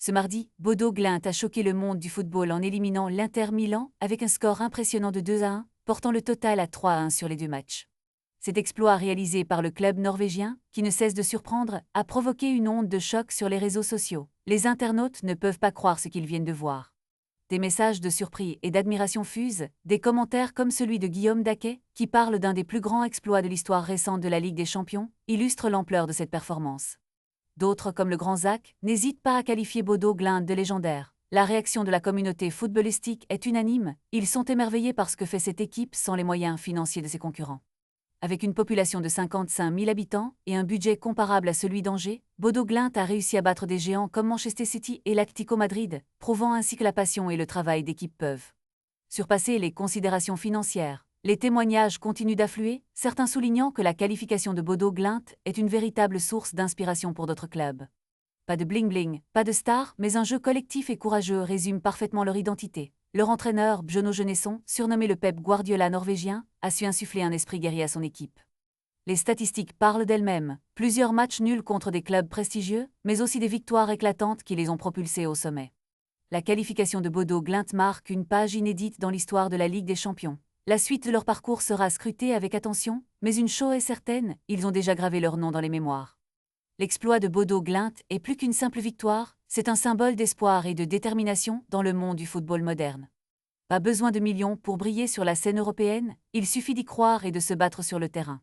Ce mardi, Bodo Glimt a choqué le monde du football en éliminant l'Inter Milan avec un score impressionnant de 2-1, portant le total à 3-1 sur les deux matchs. Cet exploit réalisé par le club norvégien, qui ne cesse de surprendre, a provoqué une onde de choc sur les réseaux sociaux. Les internautes ne peuvent pas croire ce qu'ils viennent de voir. Des messages de surpris et d'admiration fusent, des commentaires comme celui de Guillaume Daquet, qui parle d'un des plus grands exploits de l'histoire récente de la Ligue des Champions, illustrent l'ampleur de cette performance. D'autres, comme le grand Zach, n'hésitent pas à qualifier Bodo Glimt de légendaire. La réaction de la communauté footballistique est unanime, ils sont émerveillés par ce que fait cette équipe sans les moyens financiers de ses concurrents. Avec une population de 55 000 habitants et un budget comparable à celui d'Angers, Bodo Glimt a réussi à battre des géants comme Manchester City et l'Atlético Madrid, prouvant ainsi que la passion et le travail d'équipe peuvent surpasser les considérations financières. Les témoignages continuent d'affluer, certains soulignant que la qualification de Bodo Glimt est une véritable source d'inspiration pour d'autres clubs. Pas de bling-bling, pas de star, mais un jeu collectif et courageux résume parfaitement leur identité. Leur entraîneur, Bjørno Jonesson, surnommé le Pep Guardiola norvégien, a su insuffler un esprit guerrier à son équipe. Les statistiques parlent d'elles-mêmes, plusieurs matchs nuls contre des clubs prestigieux, mais aussi des victoires éclatantes qui les ont propulsés au sommet. La qualification de Bodo Glimt marque une page inédite dans l'histoire de la Ligue des Champions. La suite de leur parcours sera scrutée avec attention, mais une chose est certaine, ils ont déjà gravé leur nom dans les mémoires. L'exploit de Bodo Glimt est plus qu'une simple victoire, c'est un symbole d'espoir et de détermination dans le monde du football moderne. Pas besoin de millions pour briller sur la scène européenne, il suffit d'y croire et de se battre sur le terrain.